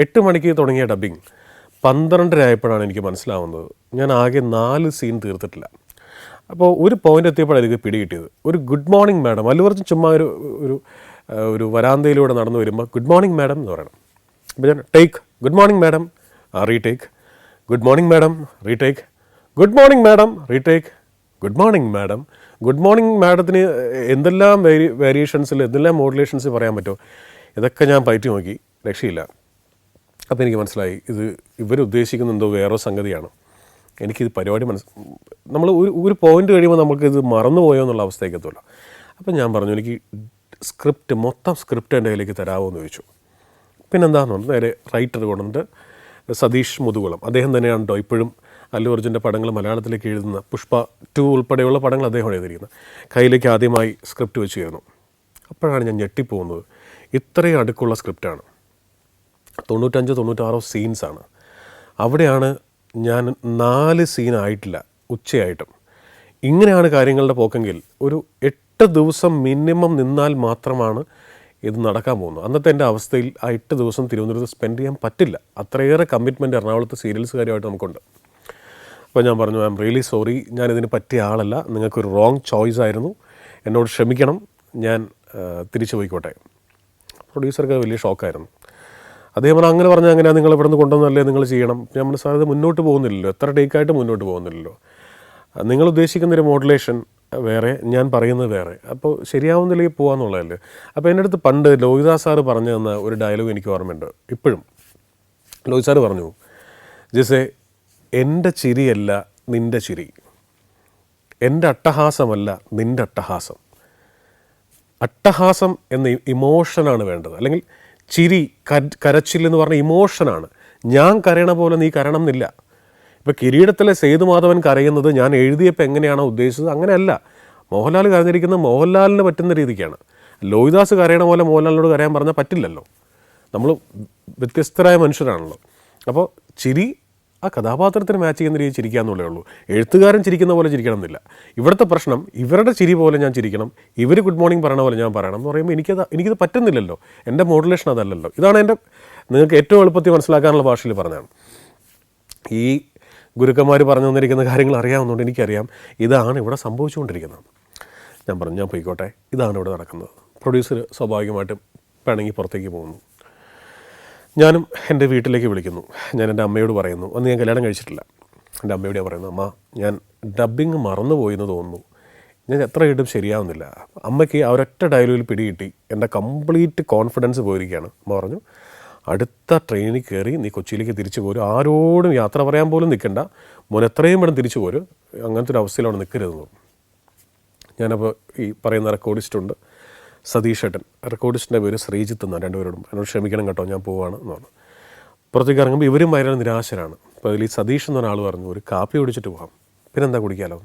8 മണിക്ക് തുടങ്ങിയ ഡബ്ബിങ് 12:30 ആയപ്പോഴാണ് എനിക്ക് മനസ്സിലാവുന്നത് ഞാൻ ആകെ 4 സീൻ തീർത്തിട്ടില്ല. അപ്പോൾ ഒരു പോയിന്റ് എത്തിയപ്പോഴാണ് എനിക്ക് പിടികിട്ടിയത്. ഒരു good morning madam, Allu Arjun ചുമ്മാ ഒരു വരാന്തയിലൂടെ നടന്നു വരുമ്പോൾ ഗുഡ് മോർണിംഗ് മാഡം എന്ന് പറയണം. അപ്പോൾ ഞാൻ take good morning madam, retake good morning madam, retake good morning madam, retake good morning madam. Good morning മാഡത്തിന് എന്തെല്ലാം വേരിയേഷൻസിൽ എന്തെല്ലാം മോഡുലേഷൻസ് പറയാൻ പറ്റുമോ ഇതൊക്കെ ഞാൻ പയറ്റി നോക്കി, രക്ഷയില്ല. അപ്പോൾ എനിക്ക് മനസ്സിലായി ഇവരുദ്ദേശിക്കുന്ന എന്തോ വേറെ സംഗതിയാണ്. എനിക്കിത് പരിപാടി നമ്മൾ ഒരു പോയിന്റ് കഴിയുമ്പോൾ നമുക്കിത് മറന്നുപോയോ എന്നുള്ള അവസ്ഥയ്ക്ക് എത്തുമല്ലോ. അപ്പം ഞാൻ പറഞ്ഞു എനിക്ക് മൊത്തം സ്ക്രിപ്റ്റ് എൻ്റെ കയ്യിലേക്ക് തരാമോ എന്ന് ചോദിച്ചു. പിന്നെന്താണെന്ന് പറഞ്ഞു നേരെ റൈറ്റർ കൊണ്ടുവന്നിട്ട് സതീഷ് മുതുകുളം, അദ്ദേഹം തന്നെയാണ് കേട്ടോ ഇപ്പോഴും അല്ലു അർജുൻ്റെ പടങ്ങൾ മലയാളത്തിലേക്ക് എഴുതുന്ന പുഷ്പ 2 ഉൾപ്പെടെയുള്ള പടങ്ങൾ അദ്ദേഹമാണ് എഴുതിയിരിക്കുന്നത്. കയ്യിലേക്ക് ആദ്യമായി സ്ക്രിപ്റ്റ് വെച്ച് ചേർന്നു. അപ്പോഴാണ് ഞാൻ ഞെട്ടിപ്പോകുന്നത്. ഇത്രയും അടുക്കുള്ള സ്ക്രിപ്റ്റാണ്, 95-96 സീൻസാണ്. അവിടെയാണ് ഞാൻ 4 സീനായിട്ടില്ല ഉച്ചയായിട്ടും. ഇങ്ങനെയാണ് കാര്യങ്ങളുടെ പോക്കെങ്കിൽ ഒരു 8 ദിവസം മിനിമം നിന്നാൽ മാത്രമാണ് ഇത് നടക്കാൻ പോകുന്നത്. അന്നത്തെ എൻ്റെ അവസ്ഥയിൽ ആ 8 ദിവസം തിരുവനന്തപുരത്ത് സ്പെൻഡ് ചെയ്യാൻ പറ്റില്ല. അത്രയേറെ കമ്മിറ്റ്മെൻറ്റ് എറണാകുളത്ത് സീരിയൽസുകാരുമായിട്ട് നമുക്കുണ്ട്. അപ്പോൾ ഞാൻ പറഞ്ഞു ഐ എം റിയലി സോറി, ഞാനിതിന് പറ്റിയ ആളല്ല, നിങ്ങൾക്കൊരു റോങ് ചോയ്സ് ആയിരുന്നു, എന്നോട് ക്ഷമിക്കണം, ഞാൻ തിരിച്ചു പോയിക്കോട്ടെ. പ്രൊഡ്യൂസർക്ക് വലിയ ഷോക്കായിരുന്നു. അദ്ദേഹം പറഞ്ഞു അങ്ങനെ പറഞ്ഞാൽ അങ്ങനെയാണ്, നിങ്ങൾ ഇവിടെ നിന്ന് കൊണ്ടുവന്നല്ലേ നിങ്ങൾ ചെയ്യണം. ഞാൻ പറഞ്ഞു സാർ ഇത് മുന്നോട്ട് പോകുന്നില്ലല്ലോ, എത്ര ടേക്കായിട്ട് മുന്നോട്ട് പോകുന്നില്ലല്ലോ, നിങ്ങൾ ഉദ്ദേശിക്കുന്നൊരു മോഡുലേഷൻ വേറെ, ഞാൻ പറയുന്നത് വേറെ, അപ്പോൾ ശരിയാവുന്നില്ലെങ്കിൽ പോകാമെന്നുള്ളതല്ലേ. അപ്പോൾ എൻ്റെ അടുത്ത് പണ്ട് ലോഹിതാ സാറ് പറഞ്ഞു തന്ന ഒരു ഡയലോഗ് എനിക്ക് ഓർമ്മയുണ്ട് ഇപ്പോഴും. ലോഹിത് സാറ് പറഞ്ഞു, ജിസേ എൻ്റെ ചിരിയല്ല നിൻ്റെ ചിരി, എൻ്റെ അട്ടഹാസമല്ല നിൻ്റെ അട്ടഹാസം. അട്ടഹാസം എന്ന ഇമോഷനാണ് വേണ്ടത്, അല്ലെങ്കിൽ ചിരി കരച്ചില്ലെന്ന് പറഞ്ഞ ഇമോഷനാണ്. ഞാൻ കരയണ പോലെ നീ കരയണം എന്നില്ല. ഇപ്പോൾ കിരീടത്തിലെ സേതുമാധവൻ കരയുന്നത് ഞാൻ എഴുതിയപ്പോൾ എങ്ങനെയാണോ ഉദ്ദേശിച്ചത് അങ്ങനെയല്ല. മോഹൻലാൽ കരഞ്ഞിരിക്കുന്നത് മോഹൻലാലിന് പറ്റുന്ന രീതിക്കാണ്. ലോഹിദാസ് കരയണ പോലെ മോഹൻലാലിനോട് കരയാൻ പറഞ്ഞാൽ പറ്റില്ലല്ലോ, നമ്മൾ വ്യത്യസ്തരായ മനുഷ്യരാണല്ലോ. അപ്പോൾ ചിരി ആ കഥാപാത്രത്തിന് മാച്ച് ചെയ്യുന്ന രീതി ചിരിക്കാമെന്നുള്ളേ ഉള്ളൂ. എഴുത്തുകാരൻ ചിരിക്കുന്ന പോലെ ചിരിക്കണം എന്നില്ല. ഇവിടുത്തെ പ്രശ്നം ഇവരുടെ ചിരി പോലെ ഞാൻ ചിരിക്കണം, ഇവർ ഗുഡ് മോർണിംഗ് പറയണ പോലെ ഞാൻ പറയണം എന്ന് പറയുമ്പോൾ എനിക്കത് പറ്റുന്നില്ലല്ലോ. എൻ്റെ മോഡുലേഷൻ അതല്ലല്ലോ. ഇതാണ് എൻ്റെ നിങ്ങൾക്ക് ഏറ്റവും എളുപ്പത്തിൽ മനസ്സിലാക്കാനുള്ള ഭാഷയിൽ പറഞ്ഞതാണ്. ഈ ഗുരുക്കന്മാർ പറഞ്ഞു തന്നിരിക്കുന്ന കാര്യങ്ങൾ അറിയാവുന്നതുകൊണ്ട് എനിക്കറിയാം ഇതാണ് ഇവിടെ സംഭവിച്ചുകൊണ്ടിരിക്കുന്നത്. ഞാൻ പറഞ്ഞു ഞാൻ പോയിക്കോട്ടെ, ഇതാണ് ഇവിടെ നടക്കുന്നത്. പ്രൊഡ്യൂസർ സ്വാഭാവികമായിട്ടും പിണങ്ങി പുറത്തേക്ക് പോകുന്നു. ഞാനും എൻ്റെ വീട്ടിലേക്ക് വിളിക്കുന്നു. ഞാൻ എൻ്റെ അമ്മയോട് പറയുന്നു, അന്ന് ഞാൻ കല്യാണം കഴിച്ചിട്ടില്ല. എൻ്റെ അമ്മയോട് ഞാൻ പറയുന്നു, അമ്മ ഞാൻ ഡബ്ബിങ് മറന്നുപോയി എന്ന് തോന്നുന്നു, ഞാൻ എത്ര ഇടും ശരിയാവുന്നില്ല. അമ്മയ്ക്ക് ആ ഒരൊറ്റ ഡയലോഗിൽ പിടികിട്ടി, എൻ്റെ കംപ്ലീറ്റ് കോൺഫിഡൻസ് പോയിരിക്കുകയാണ്. അമ്മ പറഞ്ഞു അടുത്ത ട്രെയിനിൽ കയറി നീ കൊച്ചിയിലേക്ക് തിരിച്ചു പോരും, ആരോടും യാത്ര പറയാൻ പോലും നിൽക്കണ്ട, മോൻ എത്രയും വേണം തിരിച്ചു പോരും, അങ്ങനത്തെ ഒരു അവസ്ഥയിലാണ് നിൽക്കരുതെന്ന് പറഞ്ഞു. ഞാനപ്പോൾ ഈ പറയുന്ന റെക്കോർഡിസ്റ്റുണ്ട് സതീഷ് ഏട്ടൻ, റെക്കോർഡിസ്റ്റിൻ്റെ പേര് ശ്രീജിത്ത് എന്നാണ്, രണ്ടുപേരോടും എന്നോട് ക്ഷമിക്കണം കേട്ടോ ഞാൻ പോവാണ് എന്ന് പറഞ്ഞു. പുറത്തേക്ക് ഇറങ്ങുമ്പോൾ ഇവരും ഭയങ്കര നിരാശരാണ്. അപ്പോൾ അതിൽ ഈ സതീഷ് എന്ന ഒരാൾ പറഞ്ഞു ഒരു കാപ്പി കുടിച്ചിട്ട് പോകാം, പിന്നെന്താ കുടിക്കാമല്ലോ.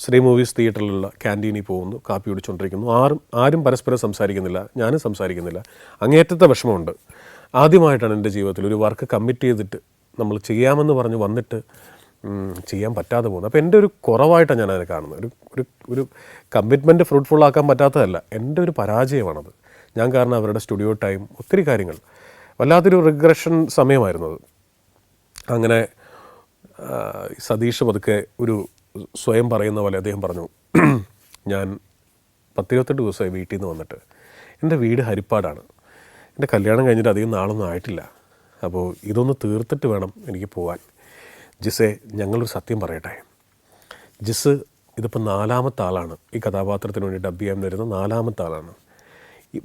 ശ്രീ മൂവീസ് തിയേറ്ററിലുള്ള ക്യാൻറ്റീനിൽ പോകുന്നു, കാപ്പി കുടിച്ചുകൊണ്ടിരിക്കുന്നു. ആരും പരസ്പരം സംസാരിക്കുന്നില്ല, ഞാനും സംസാരിക്കുന്നില്ല. അങ്ങേറ്റത്തെ വിഷമമുണ്ട്. ആദ്യമായിട്ടാണ് എൻ്റെ ജീവിതത്തിൽ ഒരു വർക്ക് കമ്മിറ്റ് ചെയ്തിട്ട് നമ്മൾ ചെയ്യാമെന്ന് പറഞ്ഞ് വന്നിട്ട് ചെയ്യാൻ പറ്റാതെ പോകുന്നത്. അപ്പോൾ എൻ്റെ ഒരു കുറവായിട്ടാണ് ഞാനതിനെ കാണുന്നത്. ഒരു കമ്മിറ്റ്മെൻറ്റ് ഫ്രൂട്ട്ഫുൾ ആക്കാൻ പറ്റാത്തതല്ല, എൻ്റെ ഒരു പരാജയമാണത്. ഞാൻ കാരണം അവരുടെ സ്റ്റുഡിയോ ടൈം ഒത്തിരി കാര്യങ്ങൾ വല്ലാത്തൊരു റിഗ്രഷൻ സമയമായിരുന്നത്. അങ്ങനെ സതീഷ് പതുക്കെ ഒരു സ്വയം പറയുന്ന പോലെ അദ്ദേഹം പറഞ്ഞു, ഞാൻ 10-28 ദിവസമായി വീട്ടിൽ നിന്ന് വന്നിട്ട്, എൻ്റെ വീട് ഹരിപ്പാടാണ്, എൻ്റെ കല്യാണം കഴിഞ്ഞിട്ട് അധികം നാളൊന്നും ആയിട്ടില്ല, അപ്പോൾ ഇതൊന്ന് തീർത്തിട്ട് വേണം എനിക്ക് പോകാൻ. ജിസേ ഞങ്ങളൊരു സത്യം പറയട്ടെ, ജിസ് ഇതിപ്പോൾ 4ാമത്തെ ആളാണ് ഈ കഥാപാത്രത്തിന് വേണ്ടി ഡബ് ചെയ്യാൻ വരുന്ന 4ാമത്തെ ആളാണ്.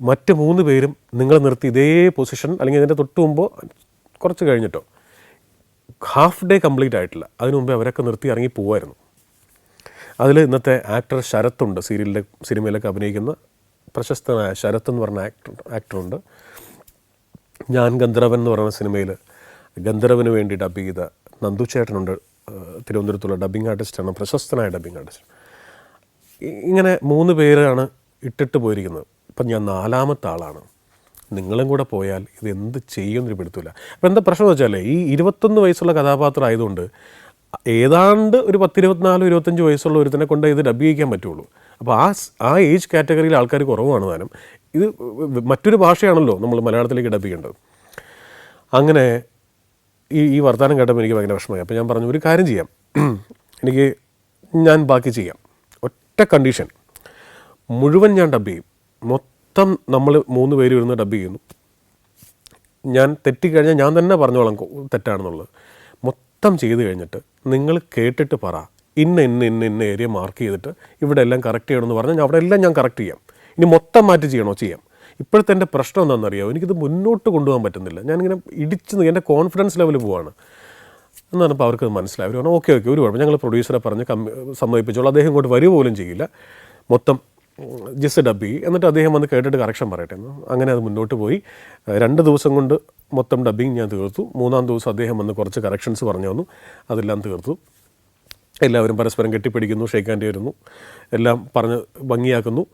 മറ്റ് 3 പേരും നിങ്ങൾ നിർത്തി ഇതേ പൊസിഷൻ അല്ലെങ്കിൽ ഇതിൻ്റെ തൊട്ട് മുമ്പോ കുറച്ച് കഴിഞ്ഞിട്ടോ ഹാഫ് ഡേ കംപ്ലീറ്റ് ആയിട്ടില്ല, അതിനു മുമ്പേ അവരൊക്കെ നിർത്തി ഇറങ്ങി പോവായിരുന്നു. അതിൽ ഇന്നത്തെ ആക്ടർ ശരത്തുണ്ട്, സിനിമയിലൊക്കെ അഭിനയിക്കുന്ന പ്രശസ്തനായ ശരത്ത് എന്ന് പറഞ്ഞ ആക്ടറുണ്ട്. ഞാൻ ഗന്ധർവൻ എന്ന് പറയുന്ന സിനിമയിൽ ഗന്ധർവന് വേണ്ടി ഡബ് ചെയ്ത നന്ദു ചേട്ടനുണ്ട്, തിരുവനന്തപുരത്തുള്ള ഡബ്ബിംഗ് ആർട്ടിസ്റ്റാണ്, പ്രശസ്തനായ ഡബ്ബിംഗ് ആർട്ടിസ്റ്റ്. ഇങ്ങനെ 3 പേരാണ് ഇട്ടിട്ട് പോയിരിക്കുന്നത്. ഇപ്പം ഞാൻ 4ാമത്തെ ആളാണ്. നിങ്ങളും കൂടെ പോയാൽ ഇത് എന്ത് ചെയ്യുമെന്നൊരു പിടുത്തില്ല. അപ്പോൾ എന്താ പ്രശ്നം എന്ന് വെച്ചാൽ ഈ 21 വയസ്സുള്ള കഥാപാത്രം ആയതുകൊണ്ട് ഏതാണ്ട് ഒരു 10-24-25 വയസ്സുള്ള ഒരുത്തിനെ കൊണ്ട് ഇത് ഡബ് ചെയ്യിക്കാൻ പറ്റുള്ളൂ. അപ്പോൾ ആ ഏജ് കാറ്റഗറിയിൽ ആൾക്കാർ കുറവാണ് താനും. ഇത് മറ്റൊരു ഭാഷയാണല്ലോ നമ്മൾ മലയാളത്തിലേക്ക് ഡബ് ചെയ്യേണ്ടത്. അങ്ങനെ ഈ വർത്തമാനം കേട്ടപ്പോൾ എനിക്ക് ഭയങ്കര വിഷമമായി. അപ്പോൾ ഞാൻ പറഞ്ഞു ഒരു കാര്യം ചെയ്യാം, ഞാൻ ബാക്കി ചെയ്യാം, ഒറ്റ കണ്ടീഷൻ, മുഴുവൻ ഞാൻ ഡബ് ചെയ്യും, മൊത്തം നമ്മൾ 3 പേര് ഇരുന്ന് ഡബ് ചെയ്യുന്നു, ഞാൻ തെറ്റിക്കഴിഞ്ഞാൽ ഞാൻ തന്നെ പറഞ്ഞോളാം തെറ്റാണെന്നുള്ളത്, മൊത്തം ചെയ്ത് കഴിഞ്ഞിട്ട് നിങ്ങൾ കേട്ടിട്ട് പറ ഇന്ന ഏരിയ മാർക്ക് ചെയ്തിട്ട് ഇവിടെ എല്ലാം കറക്റ്റ് ചെയ്യണമെന്ന് പറഞ്ഞാൽ അവിടെ എല്ലാം ഞാൻ കറക്റ്റ് ചെയ്യാം. ഇനി മൊത്തം മാറ്റി ചെയ്യണോ ചെയ്യാം. ഇപ്പോഴത്തെ എൻ്റെ പ്രശ്നം എന്താണെന്നറിയാമോ, എനിക്കിത് മുന്നോട്ട് കൊണ്ടുപോകാൻ പറ്റുന്നില്ല, ഞാനിങ്ങനെ എൻ്റെ കോൺഫിഡൻസ് ലെവൽ പോവാണ് എന്ന് പറഞ്ഞപ്പോൾ അവർക്കത് മനസ്സിലായി. അവർ പറഞ്ഞു ഓക്കെ ഒരു കുഴപ്പം, ഞങ്ങൾ പ്രൊഡ്യൂസറെ പറഞ്ഞ് സമ്മതിപ്പിച്ചോളൂ, അദ്ദേഹം ഇങ്ങോട്ട് വരിക പോലും ചെയ്യില്ല, മൊത്തം ജസ്റ്റ് ഡബ് ചെയ്യും, എന്നിട്ട് അദ്ദേഹം വന്ന് കേട്ടിട്ട് കറക്ഷൻ പറയട്ടെ എന്ന്. അങ്ങനെ അത് മുന്നോട്ട് പോയി. 2 ദിവസം കൊണ്ട് മൊത്തം ഡബ്ബിങ് ഞാൻ തീർത്തു. 3-ാം ദിവസം അദ്ദേഹം വന്ന് കുറച്ച് കറക്ഷൻസ് പറഞ്ഞു തന്നു, അതെല്ലാം തീർത്തു. എല്ലാവരും പരസ്പരം കെട്ടിപ്പിടിക്കുന്നു, ഷേക്ക് ഹാൻഡ് വരുന്നു, എല്ലാം പറഞ്ഞ് ഭംഗിയാക്കുന്നു,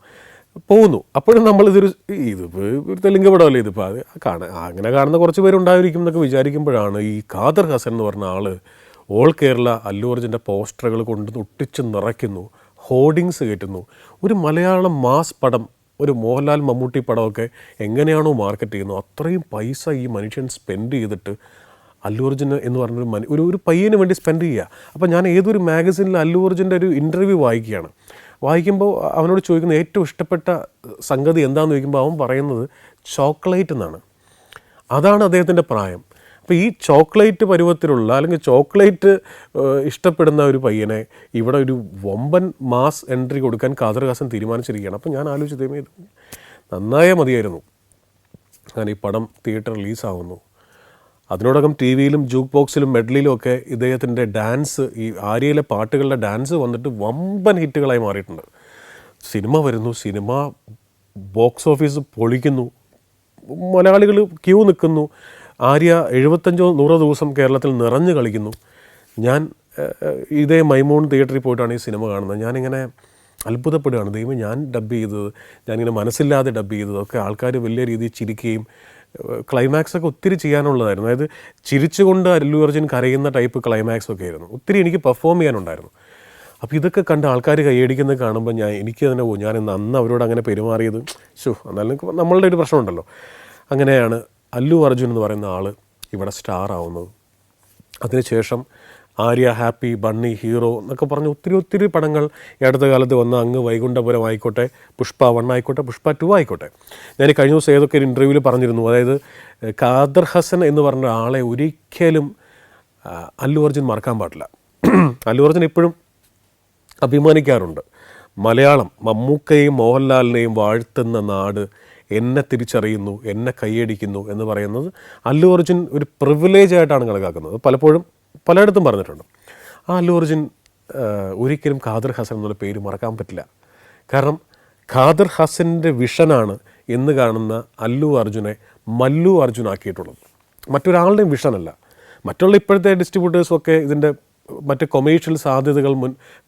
പോകുന്നു. അപ്പോഴും ഇതിപ്പോൾ ഒരു തെലുങ്ക് പടമല്ലേ, ഇതിപ്പോൾ അത് അങ്ങനെ കാണുന്ന കുറച്ച് പേരുണ്ടായിരിക്കും എന്നൊക്കെ വിചാരിക്കുമ്പോഴാണ് ഈ ഖാദർ ഹസൻ എന്ന് പറഞ്ഞ ആൾ ഓൾ കേരള അല്ലു അർജുൻ്റെ പോസ്റ്ററുകൾ കൊണ്ട് ഒട്ടിച്ച് നിറയ്ക്കുന്നു, ഹോർഡിങ്സ് കയറ്റുന്നു. ഒരു മലയാളം മാസ് പടം, ഒരു മോഹൻലാൽ മമ്മൂട്ടി പടമൊക്കെ എങ്ങനെയാണോ മാർക്കറ്റ് ചെയ്യുന്നത് അത്രയും പൈസ ഈ മനുഷ്യൻ സ്പെൻഡ് ചെയ്തിട്ട് അല്ലു അർജുൻ എന്ന് പറഞ്ഞൊരു ഒരു പയ്യന് വേണ്ടി സ്പെൻഡ് ചെയ്യുക. അപ്പോൾ ഞാൻ ഏതൊരു മാഗസിനിൽ അല്ലു അർജുൻ്റെ ഒരു ഇൻ്റർവ്യൂ വായിക്കുകയാണ്. വായിക്കുമ്പോൾ അവനോട് ചോദിക്കുന്ന ഏറ്റവും ഇഷ്ടപ്പെട്ട സംഗതി എന്താണെന്ന് ചോദിക്കുമ്പോൾ അവൻ പറയുന്നത് ചോക്ലേറ്റ് എന്നാണ്. അതാണ് അദ്ദേഹത്തിൻ്റെ പ്രായം. അപ്പോൾ ഈ ചോക്ലേറ്റ് പരുവത്തിലുള്ള അല്ലെങ്കിൽ ചോക്ലേറ്റ് ഇഷ്ടപ്പെടുന്ന ഒരു പയ്യനെ ഇവിടെ ഒരു വമ്പൻ മാസ് എൻട്രി കൊടുക്കാൻ ഖാദർ ഹസൻ തീരുമാനിച്ചിരിക്കുകയാണ്. അപ്പോൾ ഞാൻ ആലോചിച്ചത് ഇത് നന്നായേ മതിയായിരുന്നു. ഞാൻ ഈ പടം തിയേറ്റർ റിലീസാവുന്നു, അതിനോടകം ടി വിയിലും ജൂക്ക് ബോക്സിലും മെഡ്ലിയിലും ഒക്കെ ഇദ്ദേഹത്തിൻ്റെ ഡാൻസ്, ഈ ആര്യയിലെ പാട്ടുകളുടെ ഡാൻസ് വന്നിട്ട് വമ്പൻ ഹിറ്റുകളായി മാറിയിട്ടുണ്ട്. സിനിമ വരുന്നു, സിനിമ ബോക്സ് ഓഫീസ് പൊളിക്കുന്നു, മലയാളികൾ ക്യൂ നിൽക്കുന്നു. ആര്യ 75-100 ദിവസം കേരളത്തിൽ നിറഞ്ഞു കളിക്കുന്നു. ഞാൻ ഇതേ മൈമൂൺ തിയേറ്ററിൽ പോയിട്ടാണ് ഈ സിനിമ കാണുന്നത്. ഞാനിങ്ങനെ അത്ഭുതപ്പെടുകയാണ്, ദൈവം ഞാൻ ഡബ് ചെയ്തത്, ഞാനിങ്ങനെ മനസ്സില്ലാതെ ഡബ് ചെയ്തതൊക്കെ ആൾക്കാർ വലിയ രീതിയിൽ ചിരിക്കുകയും ക്ലൈമാക്സൊക്കെ ഒത്തിരി ചെയ്യാനുള്ളതായിരുന്നു. അതായത് ചിരിച്ചുകൊണ്ട് അല്ലു അർജുൻ കരയുന്ന ടൈപ്പ് ക്ലൈമാക്സൊക്കെ ആയിരുന്നു. ഒത്തിരി എനിക്ക് പെർഫോം ചെയ്യാനുണ്ടായിരുന്നു. അപ്പോൾ ഇതൊക്കെ കണ്ട് ആൾക്കാർ കൈയടിക്കുന്നത് കാണുമ്പോൾ എനിക്ക് തന്നെ ഞാൻ അന്ന് അവരോട് അങ്ങനെ പെരുമാറിയത് എന്നാലും നമ്മളുടെ ഒരു പ്രശ്നമുണ്ടല്ലോ. അങ്ങനെയാണ് അല്ലു അർജുൻ എന്ന് പറയുന്ന ആൾ ഇവിടെ സ്റ്റാർ ആവുന്നത്. അതിനുശേഷം ആര്യ, ഹാപ്പി, ബണ്ണി, ഹീറോ എന്നൊക്കെ പറഞ്ഞ് ഒത്തിരി പടങ്ങൾ ഈ അടുത്ത കാലത്ത് വന്ന അങ്ങ് വൈകുണ്ഠപുരം ആയിക്കോട്ടെ, പുഷ്പ 1 ആയിക്കോട്ടെ, പുഷ്പ 2 ആയിക്കോട്ടെ. ഞാൻ കഴിഞ്ഞ ദിവസം ഏതൊക്കെ ഒരു ഇൻ്റർവ്യൂവിൽ പറഞ്ഞിരുന്നു, അതായത് ഖാദർ ഹസൻ എന്ന് പറഞ്ഞ ആളെ ഒരിക്കലും അല്ലു അർജുൻ മറക്കാൻ പാടില്ല. അല്ലു അർജുൻ എപ്പോഴും അഭിമാനിക്കാറുണ്ട്, മലയാളം മമ്മൂക്കയെയും മോഹൻലാലിനെയും വാഴ്ത്തുന്ന നാട് എന്നെ തിരിച്ചറിയുന്നു, എന്നെ കൈയടിക്കുന്നു എന്ന് പറയുന്നത് അല്ലു അർജുൻ ഒരു പ്രിവിലേജ് ആയിട്ടാണ് കണക്കാക്കുന്നത്. പലപ്പോഴും പലയിടത്തും പറഞ്ഞിട്ടുണ്ട്. ആ അല്ലു അർജുൻ ഒരിക്കലും ഖാദർ ഹസൻ എന്നുള്ള പേര് മറക്കാൻ പറ്റില്ല. കാരണം ഖാദർ ഹസൻ്റെ വിഷനാണ് എന്ന് കാണുന്ന അല്ലു അർജുനെ മല്ലു അർജുൻ ആക്കിയിട്ടുള്ളത്. മറ്റൊരാളുടെയും വിഷനല്ല. മറ്റുള്ള ഇപ്പോഴത്തെ ഡിസ്ട്രിബ്യൂട്ടേഴ്സൊക്കെ ഇതിൻ്റെ മറ്റ് കൊമേഴ്ഷ്യൽ സാധ്യതകൾ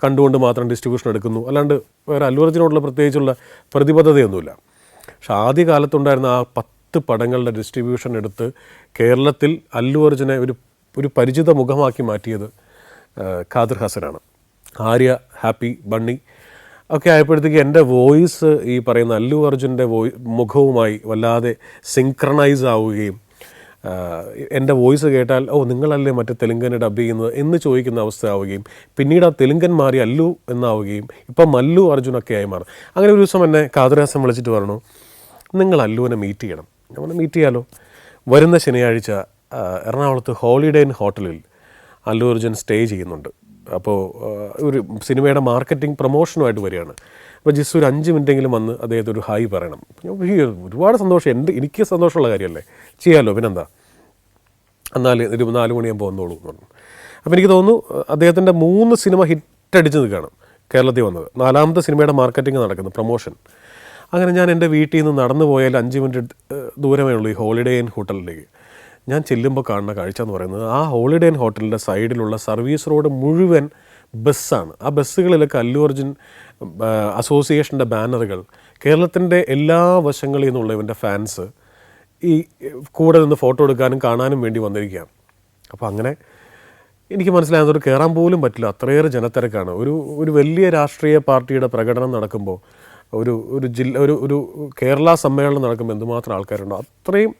കണ്ടുകൊണ്ട് മാത്രം ഡിസ്ട്രിബ്യൂഷൻ എടുക്കുന്നു, അല്ലാണ്ട് വേറെ അല്ലു അർജുനോടുള്ള പ്രത്യേകിച്ചുള്ള പ്രതിബദ്ധതയൊന്നുമില്ല. പക്ഷെ ആദ്യ കാലത്തുണ്ടായിരുന്ന ആ 10 പടങ്ങളുടെ ഡിസ്ട്രിബ്യൂഷൻ എടുത്ത് കേരളത്തിൽ അല്ലു അർജുനെ ഒരു പരിചിത മുഖമാക്കി മാറ്റിയത് ഖാദർ ഹസനാണ്. ആര്യ, ഹാപ്പി, ബണ്ണി ഒക്കെ ആയപ്പോഴത്തേക്ക് എൻ്റെ വോയിസ് ഈ പറയുന്ന അല്ലു അർജുൻ്റെ മുഖവുമായി വല്ലാതെ സിങ്ക്രണൈസ് ആവുകയും എൻ്റെ വോയിസ് കേട്ടാൽ നിങ്ങളല്ലേ മറ്റേ തെലുങ്കന് ഡബ് ചെയ്യുന്നത് എന്ന് ചോദിക്കുന്ന അവസ്ഥ ആവുകയും പിന്നീട് ആ തെലുങ്കൻ മാറി അല്ലു എന്നാവുകയും ഇപ്പം മല്ലു അർജുനൊക്കെ ആയി മാറും. അങ്ങനെ ഒരു ദിവസം എന്നെ ഖാദർ ഹസൻ വിളിച്ചിട്ട് പറഞ്ഞു, നിങ്ങൾ അല്ലുവിനെ മീറ്റ് ചെയ്യണം. നമ്മൾ മീറ്റ് ചെയ്യാലോ. വരുന്ന ശനിയാഴ്ച എറണാകുളത്ത് ഹോളിഡേ ഇൻ ഹോട്ടലിൽ അല്ലു അർജുൻ സ്റ്റേ ചെയ്യുന്നുണ്ട്. അപ്പോൾ ഒരു സിനിമയുടെ മാർക്കറ്റിംഗ് പ്രൊമോഷനുമായിട്ട് വരികയാണ്. അപ്പോൾ ജിസ് ഒരു 5 മിനിറ്റെങ്കിലും വന്ന് അദ്ദേഹത്തെ ഒരു ഹായ് പറയണം. ഒരുപാട് സന്തോഷം, എനിക്ക് സന്തോഷമുള്ള കാര്യമല്ലേ, ചെയ്യാമല്ലോ, പിന്നെന്താ, എന്നാൽ ഒരു 4 മണിയാകുമ്പോൾ വന്നോളൂ എന്ന് പറഞ്ഞു. അപ്പോൾ എനിക്ക് തോന്നുന്നു അദ്ദേഹത്തിൻ്റെ 3 സിനിമ ഹിറ്റടിച്ച് നിൽക്കുകയാണ് കേരളത്തിൽ വന്നത്. 4ാമത്തെ സിനിമയുടെ മാർക്കറ്റിംഗ് നടക്കുന്നു, പ്രൊമോഷൻ. അങ്ങനെ ഞാൻ എൻ്റെ വീട്ടിൽ നിന്ന് നടന്നു പോയാൽ 5 മിനിറ്റ് ദൂരമേ ഉള്ളൂ ഈ ഹോളിഡേ ഇൻ ഹോട്ടലിലേക്ക്. ഞാൻ ചെല്ലുമ്പോൾ കാണുന്ന കാഴ്ച എന്ന് പറയുന്നത് ആ ഹോളിഡേ ഇൻ ഹോട്ടലിൻ്റെ സൈഡിലുള്ള സർവീസ് റോഡ് മുഴുവൻ ബസ്സാണ്. ആ ബസ്സുകളിലൊക്കെ അല്ലു അർജുൻ അസോസിയേഷൻ്റെ ബാനറുകൾ, കേരളത്തിൻ്റെ എല്ലാ വശങ്ങളിൽ നിന്നുള്ള ഇവൻ്റെ ഫാൻസ് ഈ കൂടെ നിന്ന് ഫോട്ടോ എടുക്കാനും കാണാനും വേണ്ടി വന്നിരിക്കുകയാണ്. അപ്പോൾ അങ്ങനെ എനിക്ക് മനസ്സിലായത് കയറാൻ പോലും പറ്റില്ല, അത്രയേറെ ജനത്തിരക്കാണ്. ഒരു വലിയ രാഷ്ട്രീയ പാർട്ടിയുടെ പ്രകടനം നടക്കുമ്പോൾ ഒരു കേരള സമ്മേളനം നടക്കുമ്പോൾ എന്തുമാത്രം ആൾക്കാരുണ്ടോ അത്രയും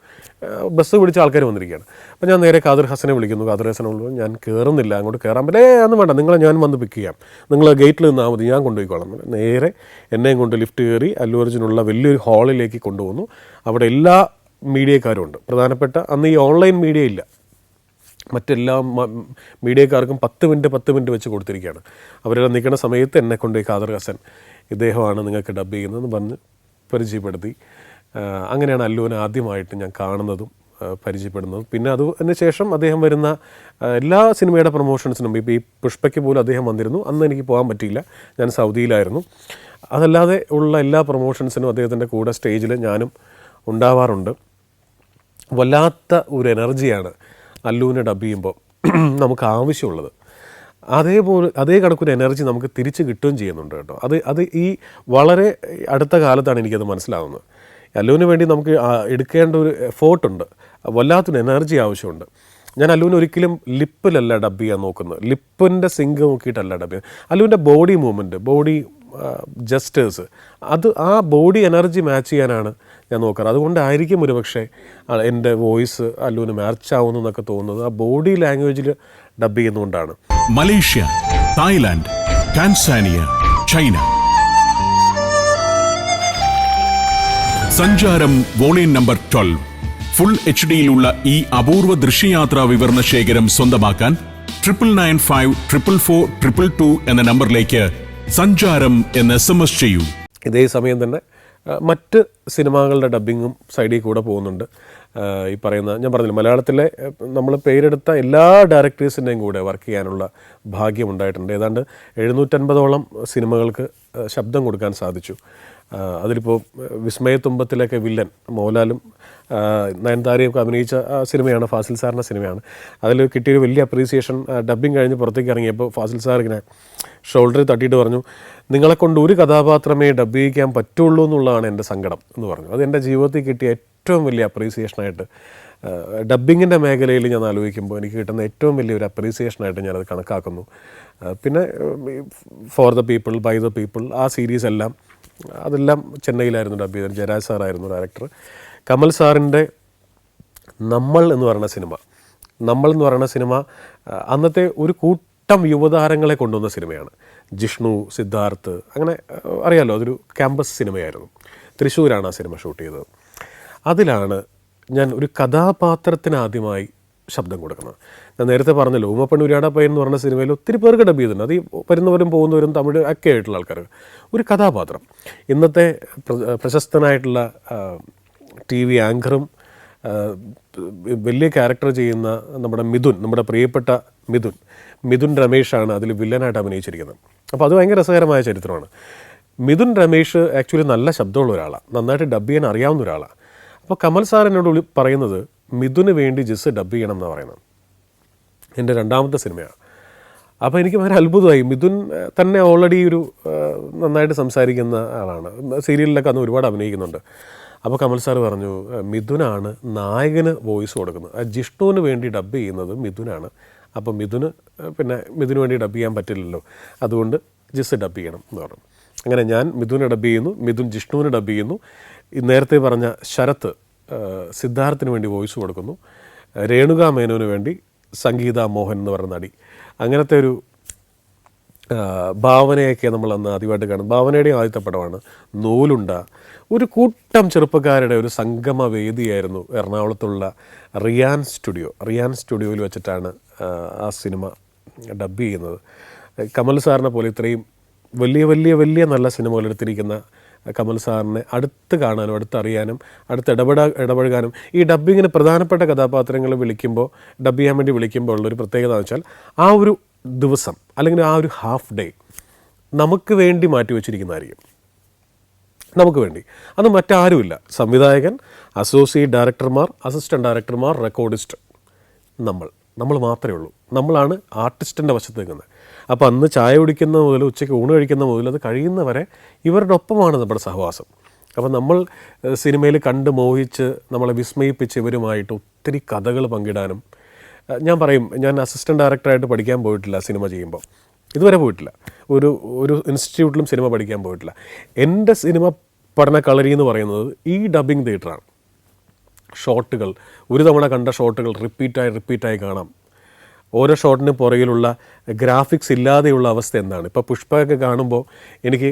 ബസ് പിടിച്ച ആൾക്കാർ വന്നിരിക്കുകയാണ്. അപ്പോൾ ഞാൻ നേരെ ഖാദർ ഹസനെ വിളിക്കുന്നു. ഖാദർ ഹസനെ വിളിക്കുന്നു, ഞാൻ കയറുന്നില്ല, അങ്ങോട്ട് കയറാൻ പറ്റേ അതൊന്നും വേണ്ട, നിങ്ങളെ ഞാൻ വന്ന് പിക്ക് ചെയ്യാം, നിങ്ങൾ ഗേറ്റിൽ നിന്നാൽ മതി, ഞാൻ കൊണ്ടുപോയിക്കോളാം. നേരെ എന്നെയും കൊണ്ട് ലിഫ്റ്റ് കയറി അല്ലു അർജുനുള്ള വലിയൊരു ഹാളിലേക്ക് കൊണ്ടുപോകുന്നു. അവിടെ എല്ലാ മീഡിയക്കാരും ഉണ്ട്. പ്രധാനപ്പെട്ട അന്ന് ഈ ഓൺലൈൻ മീഡിയ ഇല്ല, മറ്റെല്ലാ മീഡിയക്കാർക്കും 10 മിനിറ്റ് വെച്ച് കൊടുത്തിരിക്കുകയാണ്. അവരെല്ലാം നിൽക്കുന്ന സമയത്ത് എന്നെ കൊണ്ട് ഖാദർ ഹസൻ ഇദ്ദേഹമാണ് നിങ്ങൾക്ക് ഡബ് ചെയ്യുന്നതെന്ന് പറഞ്ഞ് പരിചയപ്പെടുത്തി. അങ്ങനെയാണ് അല്ലുവിനെ ആദ്യമായിട്ട് ഞാൻ കാണുന്നതും പരിചയപ്പെടുന്നതും. പിന്നെ അതിന് ശേഷം അദ്ദേഹം വരുന്ന എല്ലാ സിനിമയുടെ പ്രൊമോഷൻസിനും, ഇപ്പോൾ ഈ പുഷ്പയ്ക്ക് പോലും അദ്ദേഹം വന്നിരുന്നു. അന്ന് എനിക്ക് പോകാൻ പറ്റിയില്ല, ഞാൻ സൗദിയിലായിരുന്നു. അതല്ലാതെ ഉള്ള എല്ലാ പ്രൊമോഷൻസിനും അദ്ദേഹത്തിൻ്റെ കൂടെ സ്റ്റേജിൽ ഞാനും ഉണ്ടാവാറുണ്ട്. വല്ലാത്ത ഒരു എനർജിയാണ് അല്ലുവിനെ ഡബ് ചെയ്യുമ്പോൾ നമുക്ക് ആവശ്യമുള്ളത്. അതേ കണക്കൊരു എനർജി നമുക്ക് തിരിച്ച് കിട്ടുകയും ചെയ്യുന്നുണ്ട് കേട്ടോ. അത് ഈ വളരെ അടുത്ത കാലത്താണ് എനിക്കത് മനസ്സിലാവുന്നത്. അല്ലുവിന് വേണ്ടി നമുക്ക് എടുക്കേണ്ട ഒരു എഫേർട്ടുണ്ട്, വല്ലാത്തൊരു എനർജി ആവശ്യമുണ്ട്. ഞാൻ അല്ലുവിന് ഒരിക്കലും ലിപ്പിലല്ല ഡബ് ചെയ്യാൻ നോക്കുന്നത്, ലിപ്പിൻ്റെ സിങ്ക് നോക്കിയിട്ടല്ല ഡബ് ചെയ്യുന്നത്. അല്ലുവിൻ്റെ ബോഡി മൂവ്മെൻറ്റ്, ബോഡി ജസ്റ്റേഴ്സ്, ആ ബോഡി എനർജി മാച്ച് ചെയ്യാനാണ് ഞാൻ നോക്കാറ്. അതുകൊണ്ടായിരിക്കും ഒരുപക്ഷെ എൻ്റെ വോയിസ് അല്ലുവിന് മാച്ച് ആവുന്നു എന്നൊക്കെ തോന്നുന്നത് ആ ബോഡി ലാംഗ്വേജിൽ ഡബ് ചെയ്യുന്നതുകൊണ്ടാണ്. Malaysia, Thailand, Tanzania, China. സഞ്ചാരം വോളിയം നമ്പർ 12 ഫുൾ HD-യിലുള്ള ഈ അപൂർവ ദൃശ്യയാത്രാ വിവരണ ശേഖരം സ്വന്തമാക്കാൻ 9955442222 എന്ന നമ്പറിലേക്ക് സഞ്ചാരം എന്ന് SMS ചെയ്യൂ. ഇതേ സമയം തന്നെ മറ്റ് സിനിമകളുടെ ഡബ്ബിങ്ങും സൈഡിൽ കൂടെ പോകുന്നുണ്ട്. ഈ പറയുന്ന ഞാൻ പറഞ്ഞില്ല, മലയാളത്തിലെ നമ്മൾ പേരെടുത്ത എല്ലാ ഡയറക്ടേഴ്സിൻ്റെയും കൂടെ വർക്ക് ചെയ്യാനുള്ള ഭാഗ്യമുണ്ടായിട്ടുണ്ട്. ഏതാണ്ട് 750ഓളം സിനിമകൾക്ക് ശബ്ദം കൊടുക്കാൻ സാധിച്ചു. അതിലിപ്പോൾ വിസ്മയത്തുമ്പത്തിലൊക്കെ വില്ലൻ മോഹൻലാലും നയൻതാരയൊക്കെ അഭിനയിച്ച സിനിമയാണ്, ഫാസിൽ സാറിൻ്റെ സിനിമയാണ്. അതിൽ കിട്ടിയൊരു വലിയ അപ്രീസിയേഷൻ. ഡബ്ബിങ് കഴിഞ്ഞ് പുറത്തേക്ക് ഇറങ്ങിയപ്പോൾ ഫാസിൽ സാർ ഇങ്ങനെ ഷോൾഡറിൽ തട്ടിയിട്ട് പറഞ്ഞു, നിങ്ങളെക്കൊണ്ട് ഒരു കഥാപാത്രമേ ഡബ് ചെയ്യിക്കാൻ പറ്റുള്ളൂ എന്നുള്ളതാണ് എൻ്റെ സങ്കടം എന്ന് പറഞ്ഞു. അത് എൻ്റെ ജീവിതത്തിൽ കിട്ടിയ ഏറ്റവും വലിയ അപ്രീസിയേഷനായിട്ട്, ഡബ്ബിങ്ങിൻ്റെ മേഖലയിൽ ഞാൻ ആലോചിക്കുമ്പോൾ എനിക്ക് കിട്ടുന്ന ഏറ്റവും വലിയൊരു അപ്രീസിയേഷനായിട്ട് ഞാനത് കണക്കാക്കുന്നു. പിന്നെ for the people, by the people, ആ സീരീസ് അതെല്ലാം ചെന്നൈയിലായിരുന്നു ഡബ് ചെയ്തത്. ജയരാജ് സാറായിരുന്നു ഡയറക്ടർ. കമൽ സാറിൻ്റെ നമ്മൾ എന്ന് പറയുന്ന സിനിമ അന്നത്തെ ഒരു കൂട്ടം യുവതാരങ്ങളെ കൊണ്ടുവന്ന സിനിമയാണ്. ജിഷ്ണു, സിദ്ധാർത്ഥ്, അങ്ങനെ അറിയാലോ, അതൊരു ക്യാമ്പസ് സിനിമയായിരുന്നു. തൃശ്ശൂരാണ് ആ സിനിമ ഷൂട്ട് ചെയ്തത്. അതിലാണ് ഞാൻ ഒരു കഥാപാത്രത്തിന് ആദ്യമായി ശബ്ദം കൊടുക്കുന്നത്. ഞാൻ നേരത്തെ പറഞ്ഞല്ലോ, ഊമപ്പണ്ണൂരാട പയ്യൻ എന്ന് പറഞ്ഞ സിനിമയിൽ ഒത്തിരി പേർക്ക് ഡബ് ചെയ്തിട്ടുണ്ട്. അത് ഈ വരുന്നവരും പോകുന്നവരും തമിഴ് ഒക്കെ ആയിട്ടുള്ള ആൾക്കാർ. ഒരു കഥാപാത്രം, ഇന്നത്തെ പ്രശസ്തനായിട്ടുള്ള TV ആങ്കറും വലിയ ക്യാരക്ടർ ചെയ്യുന്ന നമ്മുടെ പ്രിയപ്പെട്ട മിഥുൻ രമേഷാണ് അതിൽ വില്ലനായിട്ട് അഭിനയിച്ചിരിക്കുന്നത്. അപ്പോൾ അത് ഭയങ്കര രസകരമായ ചരിത്രമാണ്. മിഥുൻ രമേഷ് ആക്ച്വലി നല്ല ശബ്ദമുള്ള ഒരാളാണ്, നന്നായിട്ട് ഡബ് ചെയ്യാൻ അറിയാവുന്ന ഒരാളാണ്. അപ്പോൾ കമൽ സാർ എന്നോട് പറയുന്നത് മിഥുന് വേണ്ടി ജിസ് ഡബ് ചെയ്യണം എന്നാണ് പറയുന്നത്. എൻ്റെ 2ാമത്തെ സിനിമയാണ്. അപ്പോൾ എനിക്ക് ഭയങ്കര അത്ഭുതമായി. മിഥുൻ തന്നെ ഓൾറെഡി ഒരു നന്നായിട്ട് സംസാരിക്കുന്ന ആളാണ്, സീരിയലിലൊക്കെ അന്ന് ഒരുപാട് അഭിനയിക്കുന്നുണ്ട്. അപ്പോൾ കമൽ സാർ പറഞ്ഞു, മിഥുനാണ് നായകന് വോയിസ് കൊടുക്കുന്നത്, ജിഷ്ണുവിന് വേണ്ടി ഡബ് ചെയ്യുന്നത് മിഥുനാണ്. അപ്പോൾ മിഥുന് വേണ്ടി ഡബ് ചെയ്യാൻ പറ്റില്ലല്ലോ, അതുകൊണ്ട് ജിസ് ഡബ് ചെയ്യണം എന്ന് പറഞ്ഞു. അങ്ങനെ ഞാൻ മിഥുനെ ഡബ് ചെയ്യുന്നു, മിഥുൻ ജിഷ്ണുവിന് ഡബ് ചെയ്യുന്നു. നേരത്തെ പറഞ്ഞ ശരത്ത് സിദ്ധാർത്ഥിന് വേണ്ടി വോയിസ് കൊടുക്കുന്നു, രേണുക മേനോന് വേണ്ടി സംഗീത മോഹൻ എന്ന് പറയുന്ന നടി. അങ്ങനത്തെ ഒരു ഭാവനയൊക്കെ നമ്മൾ അന്ന് ആദ്യമായിട്ട് കാണും. ഭാവനയുടെയും ആദ്യത്തെ പടമാണ് നൂലുണ്ട. ഒരു കൂട്ടം ചെറുപ്പക്കാരുടെ ഒരു സംഗമ വേദിയായിരുന്നു എറണാകുളത്തുള്ള റിയാൻ സ്റ്റുഡിയോയിൽ വെച്ചിട്ടാണ് ആ സിനിമ ഡബ് ചെയ്യുന്നത്. കമൽ സാറിനെ പോലെ ഇത്രയും വലിയ നല്ല സിനിമകൾ എടുത്തിരിക്കുന്ന കമൽ സാറിനെ അടുത്ത് കാണാനും അടുത്തറിയാനും ഇടപഴകാനും ഈ ഡബ്ബിങ്ങിന് പ്രധാനപ്പെട്ട കഥാപാത്രങ്ങൾ ഡബ് ചെയ്യാൻ വേണ്ടി വിളിക്കുമ്പോൾ ഉള്ളൊരു പ്രത്യേകത എന്ന് വെച്ചാൽ ആ ഒരു ദിവസം അല്ലെങ്കിൽ ആ ഒരു ഹാഫ് ഡേ നമുക്ക് വേണ്ടി മാറ്റിവെച്ചിരിക്കുന്നതായിരിക്കും. നമുക്ക് വേണ്ടി അത് മറ്റാരുമില്ല. സംവിധായകൻ, അസോസിയേറ്റ് ഡയറക്ടർമാർ, അസിസ്റ്റൻറ്റ് ഡയറക്ടർമാർ, റെക്കോർഡിസ്റ്റ്, നമ്മൾ മാത്രമേ ഉള്ളൂ. നമ്മളാണ് ആർട്ടിസ്റ്റിൻ്റെ വശത്ത് നിൽക്കുന്നത്. അപ്പോൾ അന്ന് ചായ കുടിക്കുന്ന മുതൽ ഉച്ചയ്ക്ക് ഊണ് കഴിക്കുന്ന മുതൽ അത് കഴിയുന്നവരെ ഇവരുടെ ഒപ്പമാണ് നമ്മുടെ സഹവാസം. അപ്പോൾ നമ്മൾ സിനിമയിൽ കണ്ട് മോഹിച്ച് നമ്മളെ വിസ്മയിപ്പിച്ച് ഇവരുമായിട്ട് ഒത്തിരി കഥകൾ പങ്കിടാനും, ഞാൻ അസിസ്റ്റൻറ്റ് ഡയറക്ടറായിട്ട് പഠിക്കാൻ പോയിട്ടില്ല സിനിമ ചെയ്യുമ്പോൾ. ഇതുവരെ പോയിട്ടില്ല. ഒരു ഇൻസ്റ്റിറ്റ്യൂട്ടിലും സിനിമ പഠിക്കാൻ പോയിട്ടില്ല. എൻ്റെ സിനിമ പഠന കളരി എന്ന് പറയുന്നത് ഈ ഡബ്ബിംഗ് തിയേറ്ററാണ്. ഷോട്ടുകൾ, ഒരു തവണ കണ്ട ഷോട്ടുകൾ റിപ്പീറ്റായി കാണാം. ഓരോ ഷോട്ടിന് പുറകിലുള്ള ഗ്രാഫിക്സ് ഇല്ലാതെയുള്ള അവസ്ഥ എന്താണ്. ഇപ്പോൾ പുഷ്പയൊക്കെ കാണുമ്പോൾ എനിക്ക്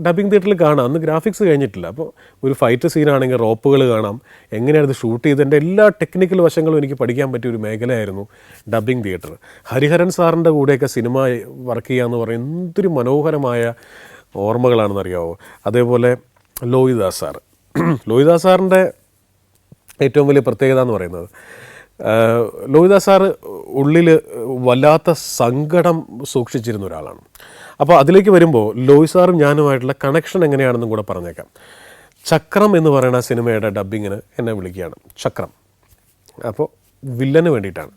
ഡബ്ബിംഗ് തിയേറ്ററിൽ കാണാം, അന്ന് ഗ്രാഫിക്സ് കഴിഞ്ഞിട്ടില്ല. അപ്പോൾ ഒരു ഫൈറ്റ് സീനാണെങ്കിൽ റോപ്പുകൾ കാണാം, എങ്ങനെയാണ് ഇത് ഷൂട്ട് ചെയ്തതിൻ്റെ എല്ലാ ടെക്നിക്കൽ വശങ്ങളും എനിക്ക് പഠിക്കാൻ പറ്റിയ ഒരു മേഖലയായിരുന്നു ഡബ്ബിംഗ് തിയേറ്റർ. ഹരിഹരൻ സാറിൻ്റെ കൂടെയൊക്കെ സിനിമ വർക്ക് ചെയ്യുക എന്ന് പറയുന്നത് എന്തൊരു മനോഹരമായ ഓർമ്മകളാണെന്നറിയാമോ. അതേപോലെ ലോഹിദാസ് സാറ്, ലോഹിദാസ് സാറിൻ്റെ ഏറ്റവും വലിയ പ്രത്യേകത എന്ന് പറയുന്നത്, ലോഹിദാസ് സാറ് ഉള്ളിൽ വല്ലാത്ത സങ്കടം സൂക്ഷിച്ചിരുന്ന ഒരാളാണ്. അപ്പോൾ അതിലേക്ക് വരുമ്പോൾ ലോഹി സാറും ഞാനുമായിട്ടുള്ള കണക്ഷൻ എങ്ങനെയാണെന്നും കൂടെ പറഞ്ഞേക്കാം. ചക്രം എന്ന് പറയുന്ന സിനിമയുടെ ഡബ്ബിങ്ങിന് എന്നെ വിളിക്കുകയാണ്. ചക്രം അപ്പോൾ വില്ലന് വേണ്ടിയിട്ടാണ്.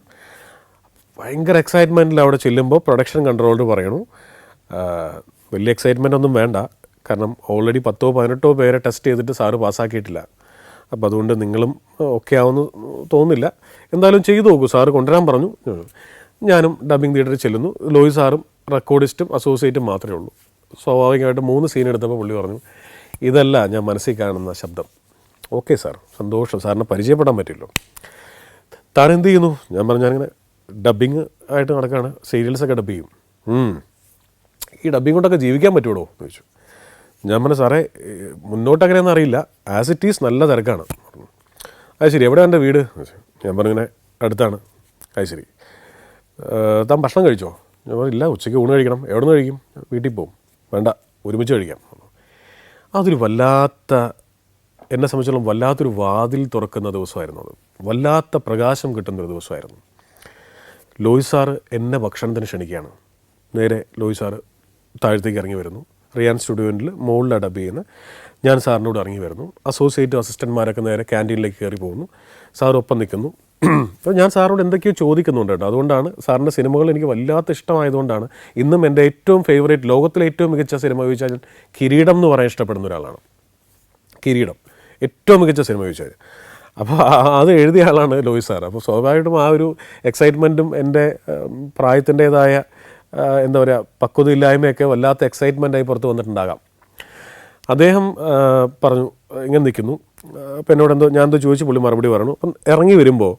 ഭയങ്കര എക്സൈറ്റ്മെൻറ്റിൽ അവിടെ ചെല്ലുമ്പോൾ പ്രൊഡക്ഷൻ കൺട്രോളർ പറയണു, വലിയ എക്സൈറ്റ്മെൻ്റ് ഒന്നും വേണ്ട, കാരണം ഓൾറെഡി 10-18 പേരെ ടെസ്റ്റ് ചെയ്തിട്ട് സാറ് പാസ്സാക്കിയിട്ടില്ല. അപ്പോൾ അതുകൊണ്ട് നിങ്ങളും ഓക്കെ ആവുമെന്ന് തോന്നുന്നില്ല, എന്തായാലും ചെയ്തു നോക്കൂ, സാറ് കൊണ്ടുവരാൻ പറഞ്ഞു. ഞാനും ഡബ്ബിംഗ് തിയേറ്ററിൽ ചെല്ലുന്നു. ലോഹി സാറും റെക്കോർഡിസ്റ്റും അസോസിയേറ്റും മാത്രമേ ഉള്ളൂ. സ്വാഭാവികമായിട്ട് 3 സീൻ എടുത്തപ്പോൾ പുള്ളി പറഞ്ഞു, ഇതല്ല ഞാൻ മനസ്സിൽ കാണുന്ന ശബ്ദം. ഓക്കെ സാർ, സന്തോഷം, സാറിനെ പരിചയപ്പെടാൻ പറ്റില്ലോ. താൻ എന്ത് ചെയ്യുന്നു? ഞാൻ പറഞ്ഞു, ഞാനിങ്ങനെ ഡബ്ബിങ് ആയിട്ട് നടക്കുകയാണ്, സീരിയൽസൊക്കെ ഡബ്ബ് ചെയ്യും. ഈ ഡബ്ബിങ് കൊണ്ടൊക്കെ ജീവിക്കാൻ പറ്റുമോ എന്ന് ചോദിച്ചു. ഞാൻ പറഞ്ഞു, സാറേ മുന്നോട്ട് അങ്ങനെയൊന്നും അറിയില്ല, ആസ് ഇറ്റ് ഈസ് നല്ല തിരക്കാണ്. അത് ശരി, എവിടെയാണ് എൻ്റെ വീട്? ഞാൻ പറഞ്ഞു, ഇങ്ങനെ അടുത്താണ്. അത് ശരി, താൻ ഭക്ഷണം കഴിച്ചോ? ഞാൻ പറഞ്ഞു, ഇല്ല, ഉച്ചയ്ക്ക് ഊണ് കഴിക്കണം. എവിടെ നിന്ന് കഴിക്കും? വീട്ടിൽ പോകും. വേണ്ട, ഒരുമിച്ച് കഴിക്കാം. അതൊരു വല്ലാത്ത, എന്നെ സംബന്ധിച്ചോളം വല്ലാത്തൊരു വാതിൽ തുറക്കുന്ന ദിവസമായിരുന്നു അത്. വല്ലാത്ത പ്രകാശം കിട്ടുന്നൊരു ദിവസമായിരുന്നു. ലോഹി സാറ് എന്നെ ഭക്ഷണത്തിന് ക്ഷണിക്കുകയാണ്. നേരെ ലോഹി സാറ് താഴത്തേക്ക് ഇറങ്ങി വരുന്നു. റിയാൻ സ്റ്റുഡിയോയിൽ മുകളിൽ ഡബ് ചെയ്യുന്ന ഞാൻ സാറിനോട് ഇറങ്ങി വരുന്നു. അസോസിയേറ്റ് അസിസ്റ്റൻറ്റ്മാരൊക്കെ നേരെ ക്യാൻറ്റീനിലേക്ക് കയറി പോകുന്നു. സാർ ഒപ്പം നിൽക്കുന്നു. അപ്പോൾ ഞാൻ സാറിനോട് എന്തൊക്കെയോ ചോദിക്കുന്നുണ്ട് കേട്ടോ. അതുകൊണ്ടാണ് സാറിൻ്റെ സിനിമകൾ എനിക്ക് വല്ലാത്ത ഇഷ്ടമായതുകൊണ്ടാണ് ഇന്നും എൻ്റെ ഏറ്റവും ഫേവറേറ്റ്, ലോകത്തിലെ ഏറ്റവും മികച്ച സിനിമ ചോദിച്ചാൽ കിരീടം എന്ന് പറയാൻ ഇഷ്ടപ്പെടുന്ന ഒരാളാണ്. കിരീടം ഏറ്റവും മികച്ച സിനിമ ചോദിച്ചാൽ. അപ്പോൾ അത് എഴുതിയ ആളാണ് ലോഹി സാർ. അപ്പോൾ സ്വാഭാവികമായിട്ടും ആ ഒരു എക്സൈറ്റ്മെൻറ്റും എൻ്റെ പ്രായത്തിൻ്റേതായ എന്താ പറയുക, പക്വതയില്ലായ്മയൊക്കെ വല്ലാത്ത എക്സൈറ്റ്മെൻറ്റായി പുറത്ത് വന്നിട്ടുണ്ടാകാം. അദ്ദേഹം പറഞ്ഞു, ഇങ്ങനെ നിൽക്കുന്നു. അപ്പം എന്നോട് ഞാൻ എന്തോ ചോദിച്ച് പുള്ളി മറുപടി പറഞ്ഞു. അപ്പം ഇറങ്ങി വരുമ്പോൾ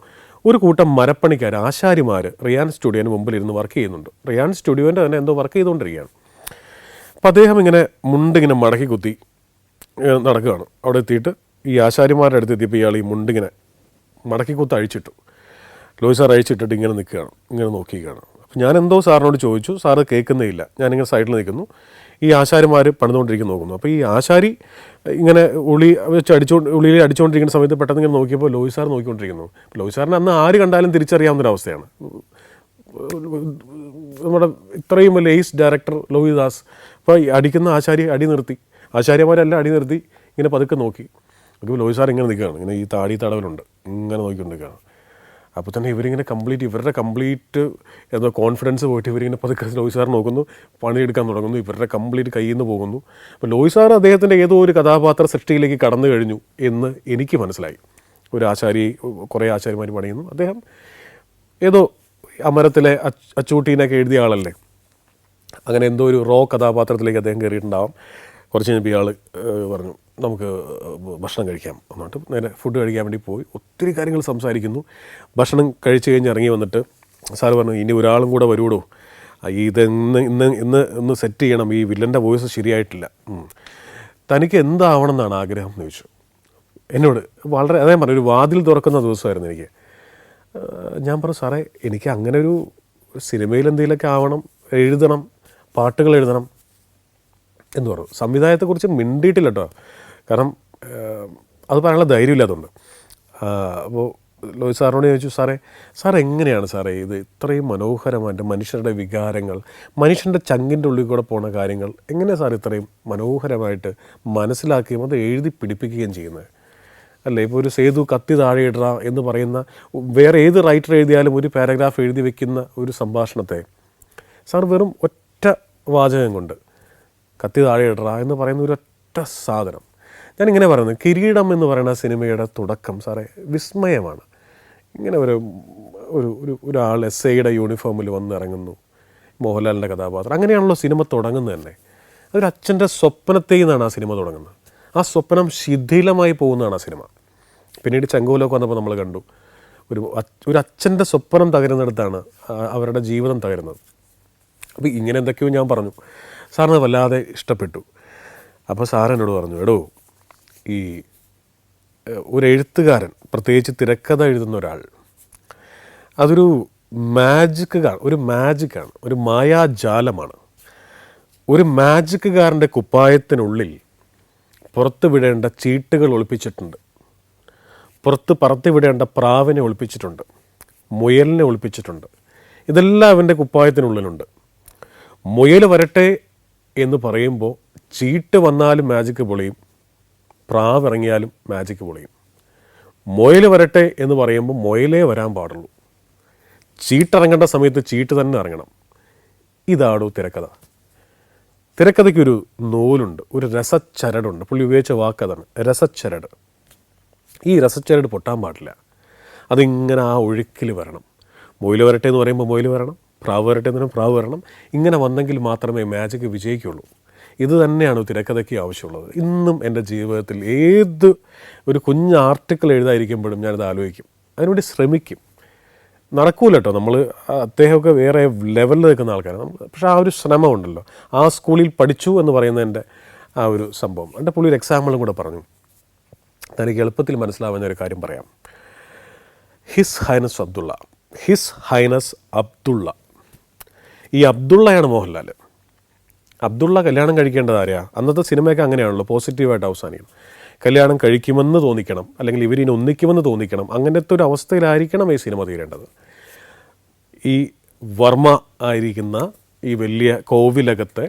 ഒരു കൂട്ടം മരപ്പണിക്കാർ, ആശാരിമാർ റിയാൻ സ്റ്റുഡിയോന് മുമ്പിൽ ഇരുന്ന് വർക്ക് ചെയ്യുന്നുണ്ട്. റിയാൻ സ്റ്റുഡിയോൻ്റെ തന്നെ എന്തോ വർക്ക് ചെയ്തുകൊണ്ടിരിക്കുകയാണ്. അപ്പം അദ്ദേഹം ഇങ്ങനെ മുണ്ടിങ്ങനെ മടക്കി കുത്തി നടക്കുകയാണ്. അവിടെ എത്തിയിട്ട് ഈ ആശാരിമാരുടെ അടുത്ത് എത്തിയപ്പോൾ ഇയാൾ ഈ മുണ്ടിങ്ങനെ മടക്കി കുത്തി അഴിച്ചിട്ടു. ലോഹി സാർ അഴിച്ചിട്ടിട്ട് ഇങ്ങനെ നിൽക്കുകയാണ്, ഇങ്ങനെ നോക്കിയിരിക്കുകയാണ്. അപ്പം ഞാൻ എന്തോ സാറിനോട് ചോദിച്ചു, സാറ് കേൾക്കുന്നേ ഇല്ല. ഞാനിങ്ങനെ സൈഡിൽ നിൽക്കുന്നു. ഈ ആശാരിമാർ പണിതുകൊണ്ടിരിക്കുന്നു നോക്കുന്നു. അപ്പോൾ ഈ ആശാരി ഇങ്ങനെ ഉള്ളിയിൽ അടിച്ചുകൊണ്ടിരിക്കുന്ന സമയത്ത് പെട്ടെന്ന് ഇങ്ങനെ നോക്കിയപ്പോൾ ലോഹി സാർ നോക്കിക്കൊണ്ടിരിക്കുന്നു. ലോഹി സാറിന് അന്ന് ആര് കണ്ടാലും തിരിച്ചറിയാവുന്നൊരവസ്ഥയാണ്. നമ്മുടെ ഇത്രയും വലിയ ഏസ് ഡയറക്ടർ ലോഹിദാസ്. അപ്പോൾ അടിക്കുന്ന ആശാരി അടി നിർത്തി, ആശാര്യമാരെല്ലാം അടി നിർത്തി ഇങ്ങനെ പതുക്കെ നോക്കി. അപ്പോൾ ലോഹി സാർ ഇങ്ങനെ നിൽക്കുകയാണ്, ഇങ്ങനെ ഈ താടി തടവലുണ്ട്, ഇങ്ങനെ നോക്കിക്കൊണ്ടിരിക്കുകയാണ്. അപ്പോൾ തന്നെ ഇവരിങ്ങനെ ഇവരുടെ കംപ്ലീറ്റ് എന്തോ കോൺഫിഡൻസ് പോയിട്ട് ഇവരിങ്ങനെ പതുക്കെ ലോഹി സാർ നോക്കുന്നു, പണിയെടുക്കാൻ തുടങ്ങുന്നു. ഇവരുടെ കംപ്ലീറ്റ് കയ്യിൽ നിന്ന് പോകുന്നു. അപ്പോൾ ലോഹി സാർ അദ്ദേഹത്തിൻ്റെ ഏതോ ഒരു കഥാപാത്ര സൃഷ്ടിയിലേക്ക് കടന്നു കഴിഞ്ഞു എന്ന് എനിക്ക് മനസ്സിലായി. ഒരു ആശാരി, കുറേ ആശാരിമാർ പണിയുന്നു. അദ്ദേഹം ഏതോ അമരത്തിലെ അച്ചൂട്ടീനൊക്കെ എഴുതിയ ആളല്ലേ, അങ്ങനെ എന്തോ ഒരു റോ കഥാപാത്രത്തിലേക്ക് അദ്ദേഹം കയറിയിട്ടുണ്ടാവാം. കുറച്ച് കഴിഞ്ഞപ്പോൾ ഇയാൾ പറഞ്ഞു, നമുക്ക് ഭക്ഷണം കഴിക്കാം എന്നിട്ട് നേരെ ഫുഡ് കഴിക്കാൻ വേണ്ടി പോയി. ഒത്തിരി കാര്യങ്ങൾ സംസാരിക്കുന്നു. ഭക്ഷണം കഴിച്ച് കഴിഞ്ഞ് ഇറങ്ങി വന്നിട്ട് സാറ് പറഞ്ഞു, ഇനി ഒരാളും കൂടെ വരുവോ, ഇന്ന് സെറ്റ് ചെയ്യണം, ഈ വില്ലൻ്റെ വോയിസ് ശരിയായിട്ടില്ല, തനിക്ക് എന്താവണം എന്നാണ് ആഗ്രഹം എന്ന് ചോദിച്ചു എന്നോട്. വളരെ അതേ പറഞ്ഞു, ഒരു വാതിൽ തുറക്കുന്ന ദിവസമായിരുന്നു എനിക്ക്. ഞാൻ പറഞ്ഞു, സാറേ എനിക്ക് അങ്ങനെ ഒരു സിനിമയിൽ എന്തെങ്കിലുമൊക്കെ ആവണം, എഴുതണം, പാട്ടുകൾ എഴുതണം എന്ന് പറഞ്ഞു. സംവിധായകത്തെക്കുറിച്ച് മിണ്ടിയിട്ടില്ല കേട്ടോ, കാരണം അത് പറയാനുള്ള ധൈര്യമില്ലാത്തതുകൊണ്ട്. അപ്പോൾ ലോഹി സാറിനോട് ചോദിച്ചു, സാർ എങ്ങനെയാണ് സാറേ ഇത് ഇത്രയും മനോഹരമായിട്ട് മനുഷ്യരുടെ വികാരങ്ങൾ, മനുഷ്യൻ്റെ ചങ്കിൻ്റെ ഉള്ളിൽ കൂടെ പോണ കാര്യങ്ങൾ എങ്ങനെയാണ് സാർ ഇത്രയും മനോഹരമായിട്ട് മനസ്സിലാക്കുകയും അത് എഴുതി പിടിപ്പിക്കുകയും ചെയ്യുന്നത്? അല്ലേ, ഇപ്പോൾ ഒരു സേതു കത്തി താഴെ ഇടറ എന്ന് പറയുന്ന, വേറെ ഏത് റൈറ്റർ എഴുതിയാലും ഒരു പാരഗ്രാഫ് എഴുതി വെക്കുന്ന ഒരു സംഭാഷണത്തെ സാർ വെറും ഒറ്റ വാചകം കൊണ്ട് കത്തി താഴെ ഇടറ എന്ന് പറയുന്ന ഒരൊറ്റ സാധനം. ഞാനിങ്ങനെ പറയുന്നത്, കിരീടം എന്ന് പറയുന്ന സിനിമയുടെ തുടക്കം സാറേ വിസ്മയമാണ്. ഇങ്ങനെ ഒരാൾ എസ് ഐയുടെ യൂണിഫോമിൽ വന്നിറങ്ങുന്നു, മോഹൻലാലിൻ്റെ കഥാപാത്രം. അങ്ങനെയാണല്ലോ സിനിമ തുടങ്ങുന്നത് തന്നെ. അതൊരു അച്ഛൻ്റെ സ്വപ്നത്തിൽ നിന്നാണ് ആ സിനിമ തുടങ്ങുന്നത്. ആ സ്വപ്നം ശിഥിലമായി പോകുന്നതാണ് ആ സിനിമ. പിന്നീട് ചെങ്കോലൊക്കെ വന്നപ്പോൾ നമ്മൾ കണ്ടു ഒരു അച്ഛൻ്റെ സ്വപ്നം തകരുന്നിടത്താണ് അവരുടെ ജീവിതം തകരുന്നത്. അപ്പോൾ ഇങ്ങനെ എന്തൊക്കെയോ ഞാൻ പറഞ്ഞു. സാറിന് വല്ലാതെ ഇഷ്ടപ്പെട്ടു. അപ്പോൾ സാർ എന്നോട് പറഞ്ഞു, എടോ ഈ ഒരു എഴുത്തുകാരൻ, പ്രത്യേകിച്ച് തിരക്കഥ എഴുതുന്ന ഒരാൾ, അതൊരു മാജിക്കാണ്, ഒരു മായാജാലമാണ്. ഒരു മാജിക്കുകാരൻ്റെ കുപ്പായത്തിനുള്ളിൽ പുറത്ത് വിടേണ്ട ചീട്ടുകൾ ഒളിപ്പിച്ചിട്ടുണ്ട്, പുറത്ത് പറത്തി വിടേണ്ട പ്രാവിനെ ഒളിപ്പിച്ചിട്ടുണ്ട്, മുയലിനെ ഒളിപ്പിച്ചിട്ടുണ്ട്. ഇതെല്ലാം അവൻ്റെ കുപ്പായത്തിനുള്ളിലുണ്ട്. മുയൽ വരട്ടെ എന്ന് പറയുമ്പോൾ ചീട്ട് വന്നാലും മാജിക്ക് പൊളിയും, പ്രാവ് ഇറങ്ങിയാലും മാജിക്ക് പൊളിയും. മുയൽ വരട്ടെ എന്ന് പറയുമ്പോൾ മുയലേ വരാൻ പാടുള്ളൂ. ചീട്ടിറങ്ങേണ്ട സമയത്ത് ചീട്ട് തന്നെ ഇറങ്ങണം. ഇതാടോ തിരക്കഥ. തിരക്കഥയ്ക്കൊരു നൂലുണ്ട്, ഒരു രസച്ചരടുണ്ട്. പുള്ളി ഉപയോഗിച്ച വാക്കതാണ് രസച്ചരട്. ഈ രസച്ചരട് പൊട്ടാൻ പാടില്ല. അതിങ്ങനെ ആ ഒഴുക്കിൽ വരണം. മുയൽ വരട്ടെ എന്ന് പറയുമ്പോൾ മുയൽ വരണം, പ്രാവ് വരട്ടെ എന്ന് പറയുമ്പോൾ പ്രാവ് വരണം. ഇങ്ങനെ വന്നെങ്കിൽ മാത്രമേ മാജിക്ക് വിജയിക്കുള്ളൂ. ഇത് തന്നെയാണ് തിരക്കഥയ്ക്ക് ആവശ്യമുള്ളത്. ഇന്നും എൻ്റെ ജീവിതത്തിൽ ഏത് ഒരു കുഞ്ഞ് ആർട്ടിക്കിൾ എഴുതാതിരിക്കുമ്പോഴും ഞാനത് ആലോചിക്കും, അതിനുവേണ്ടി ശ്രമിക്കും. നടക്കൂല കേട്ടോ, നമ്മൾ അദ്ദേഹമൊക്കെ വേറെ ലെവലിൽ നിൽക്കുന്ന ആൾക്കാരാണ്. പക്ഷേ ആ ഒരു ശ്രമമുണ്ടല്ലോ, ആ സ്കൂളിൽ പഠിച്ചു എന്ന് പറയുന്നതിൻ്റെ ആ ഒരു സംഭവം. എൻ്റെ പുള്ളി ഒരു എക്സാമ്പിളും കൂടെ പറഞ്ഞു. തനിക്ക് എളുപ്പത്തിൽ മനസ്സിലാവുന്ന ഒരു കാര്യം പറയാം. His highness Abdullah. ഈ അബ്ദുള്ളയാണ് മോഹൻലാൽ. അബ്ദുള്ള കല്യാണം കഴിക്കേണ്ടത് ആരെയാ? അന്നത്തെ സിനിമയൊക്കെ അങ്ങനെയാണല്ലോ, പോസിറ്റീവായിട്ട് അവസാനിക്കണം. കല്യാണം കഴിക്കുമെന്ന് തോന്നിക്കണം, അല്ലെങ്കിൽ ഇവരിനി ഒന്നിക്കുമെന്ന് തോന്നിക്കണം. അങ്ങനത്തെ ഒരു അവസ്ഥയിലായിരിക്കണം ഈ സിനിമ തീരേണ്ടത്. ഈ വർമ്മ ആയിരിക്കുന്ന ഈ വലിയ കോവിലകത്തെ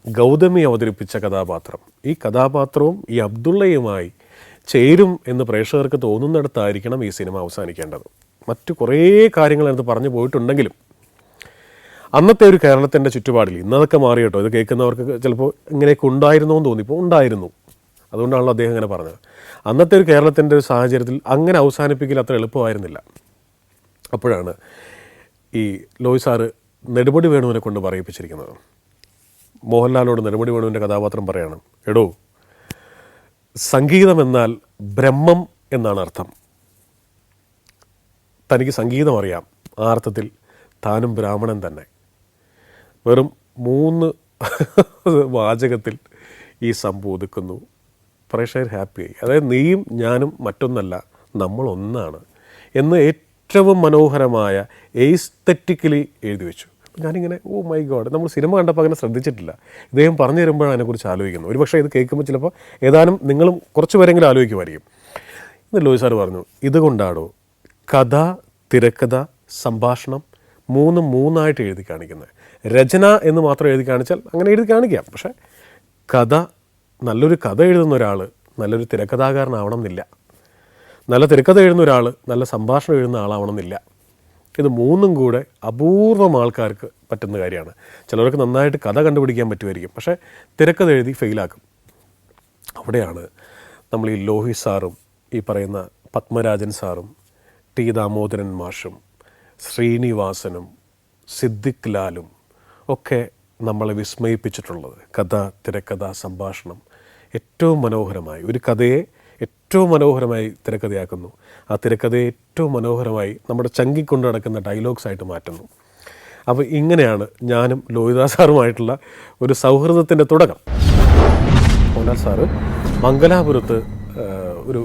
ഗൗതമി അവതരിപ്പിച്ച കഥാപാത്രം, ഈ കഥാപാത്രവും ഈ അബ്ദുള്ളയുമായി ചേരും എന്ന് പ്രേക്ഷകർക്ക് തോന്നുന്നിടത്തായിരിക്കണം ഈ സിനിമ അവസാനിക്കേണ്ടത്. മറ്റു കുറേ കാര്യങ്ങൾ അതിനകത്ത് പറഞ്ഞു പോയിട്ടുണ്ടെങ്കിലും അന്നത്തെ ഒരു കേരളത്തിൻ്റെ ചുറ്റുപാടിൽ, ഇന്നതൊക്കെ മാറി കേട്ടോ, ഇത് കേൾക്കുന്നവർക്ക് ചിലപ്പോൾ ഇങ്ങനെയൊക്കെ ഉണ്ടായിരുന്നോ എന്ന് തോന്നിപ്പോൾ ഉണ്ടായിരുന്നു. അതുകൊണ്ടാണല്ലോ അദ്ദേഹം അങ്ങനെ പറഞ്ഞത്. അന്നത്തെ ഒരു കേരളത്തിൻ്റെ ഒരു സാഹചര്യത്തിൽ അങ്ങനെ അവസാനിപ്പിക്കൽ അത്ര എളുപ്പമായിരുന്നില്ല. അപ്പോഴാണ് ഈ ലോയ് സാറ് നെടുമുടി വേണുവിനെ കൊണ്ട് പറയിപ്പിച്ചിരിക്കുന്നത്. മോഹൻലാലോട് നെടുമുടി വേണുവിൻ്റെ കഥാപാത്രം പറയാണ്, എടോ സംഗീതം എന്നാൽ ബ്രഹ്മം എന്നാണ് അർത്ഥം. തനിക്ക് സംഗീതം അറിയാം, ആ അർത്ഥത്തിൽ താനും ബ്രാഹ്മണൻ തന്നെ. വെറും 3 വാചകത്തിൽ ഈ സംഭവം ഒതുക്കുന്നു. പ്രേക്ഷകർ ഹാപ്പിയായി. അതായത് നീയും ഞാനും മറ്റൊന്നല്ല, നമ്മൾ ഒന്നാണ് എന്ന് ഏറ്റവും മനോഹരമായ എസ്തെറ്റിക്കലി എഴുതി വെച്ചു. ഞാനിങ്ങനെ ഓ മൈ ഗോഡ്, നമ്മൾ സിനിമ കണ്ടപ്പോൾ അങ്ങനെ ശ്രദ്ധിച്ചിട്ടില്ല. ഇദ്ദേഹം പറഞ്ഞു തരുമ്പോഴാണ് അതിനെക്കുറിച്ച് ആലോചിക്കുന്നത്. ഒരു പക്ഷേ ഇത് കേൾക്കുമ്പോൾ ചിലപ്പോൾ ഏതാനും നിങ്ങളും കുറച്ച് പേരെങ്കിലും ആലോചിക്കുമായിരിക്കും. ഇന്ന് ലോയ് സാർ പറഞ്ഞു, ഇതുകൊണ്ടാണോ കഥ, തിരക്കഥ, സംഭാഷണം 3 എഴുതി കാണിക്കുന്നത്. രചന എന്ന് മാത്രം എഴുതി കാണിച്ചാൽ അങ്ങനെ എഴുതി കാണിക്കാം. പക്ഷേ കഥ, നല്ലൊരു കഥ എഴുതുന്ന ഒരാൾ നല്ലൊരു തിരക്കഥാകാരനാവണം എന്നില്ല. നല്ല തിരക്കഥ എഴുതുന്ന ഒരാൾ നല്ല സംഭാഷണം എഴുതുന്ന ആളാവണം എന്നില്ല. ഇത് 3 കൂടെ അപൂർവം ആൾക്കാർക്ക് പറ്റുന്ന കാര്യമാണ്. ചിലർക്ക് നന്നായിട്ട് കഥ കണ്ടുപിടിക്കാൻ പറ്റുമായിരിക്കും, പക്ഷേ തിരക്കഥ എഴുതി ഫെയിലാക്കും. അവിടെയാണ് നമ്മൾ ഈ ലോഹി സാറും ഈ പറയുന്ന പത്മരാജൻ സാറും ടി ദാമോദരൻ മാഷും ശ്രീനിവാസനും സിദ്ദിഖ് ലാലും ഒക്കെ നമ്മളെ വിസ്മയിപ്പിച്ചിട്ടുള്ളത്. കഥ, തിരക്കഥ, സംഭാഷണം ഏറ്റവും മനോഹരമായി ഒരു കഥയെ ഏറ്റവും മനോഹരമായി തിരക്കഥയാക്കുന്നു. ആ തിരക്കഥയെ ഏറ്റവും മനോഹരമായി നമ്മുടെ ചങ്കിക്കൊണ്ട് നടക്കുന്ന ഡയലോഗ്സ് ആയിട്ട് മാറ്റുന്നു. അപ്പോൾ ഇങ്ങനെയാണ് ഞാനും ലോഹിതദാസ് സാറുമായിട്ടുള്ള ഒരു സൗഹൃദത്തിൻ്റെ തുടക്കം. മോഹൻലാൽ സാറ് മംഗലാപുരത്ത് ഒരു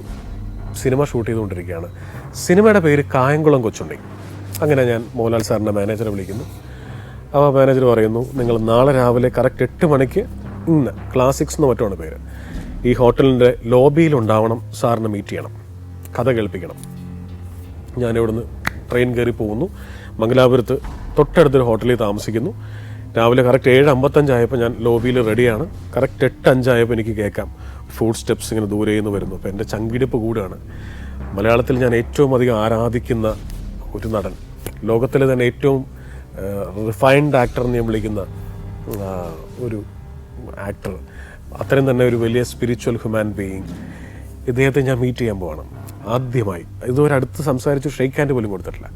സിനിമ ഷൂട്ട് ചെയ്തുകൊണ്ടിരിക്കുകയാണ്. സിനിമയുടെ പേര് കായംകുളം കൊച്ചുണ്ണി. അങ്ങനെ ഞാൻ മോഹൻലാൽ സാറിൻ്റെ മാനേജറെ വിളിക്കുന്നു. അപ്പോൾ മാനേജർ പറയുന്നു, നിങ്ങൾ നാളെ രാവിലെ കറക്റ്റ് 8 മണിക്ക് ഇന്ന് ക്ലാസിക്സ് എന്ന് മറ്റുമാണ് പേര്, ഈ ഹോട്ടലിൻ്റെ ലോബിയിലുണ്ടാവണം, സാറിനെ മീറ്റ് ചെയ്യണം, കഥ കേൾപ്പിക്കണം. ഞാനിവിടുന്ന് ട്രെയിൻ കയറി പോകുന്നു. മംഗലാപുരത്ത് തൊട്ടടുത്തൊരു ഹോട്ടലിൽ താമസിക്കുന്നു. രാവിലെ കറക്റ്റ് 7:55 ആയപ്പോൾ ഞാൻ ലോബിയിൽ റെഡിയാണ്. കറക്റ്റ് 8:05 ആയപ്പോൾ എനിക്ക് കേൾക്കാം ഫുഡ് സ്റ്റെപ്സ് ഇങ്ങനെ ദൂരെ നിന്ന് വരുന്നു. അപ്പോൾ എൻ്റെ ചങ്കിടിപ്പ് കൂടുകയാണ്. മലയാളത്തിൽ ഞാൻ ഏറ്റവും അധികം ആരാധിക്കുന്ന ഒരു നടൻ, ലോകത്തിലെ തന്നെ ഏറ്റവും റിഫൈൻഡ് ആക്ടർ എന്ന് ഞാൻ വിളിക്കുന്ന ഒരു ആക്ടർ, അത്രയും തന്നെ ഒരു വലിയ സ്പിരിച്വൽ ഹ്യൂമാൻ ബീയിങ്, ഇദ്ദേഹത്തെ ഞാൻ മീറ്റ് ചെയ്യാൻ പോവാണ് ആദ്യമായി. ഇതുവരെ അടുത്ത് സംസാരിച്ച് ഷെയ്ക്ക് ഹാൻഡ് പോലും കൊടുത്തിട്ടില്ല.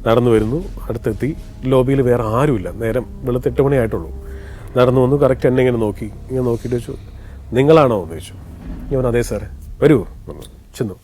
നടന്നു വരുന്നു, അടുത്തെത്തി. ലോബിയിൽ വേറെ ആരുമില്ല, നേരം വെളുത്ത് 8 മണിയായിട്ടുള്ളൂ. നടന്നു വന്നു, കറക്റ്റ് എന്നെ ഇങ്ങനെ നോക്കി, ഇങ്ങനെ നോക്കിയിട്ട് ചോദിച്ചു, നിങ്ങളാണോ എന്ന് ചോദിച്ചു. ഞാൻ അതെ സാറേ, വരൂ ചെന്നു.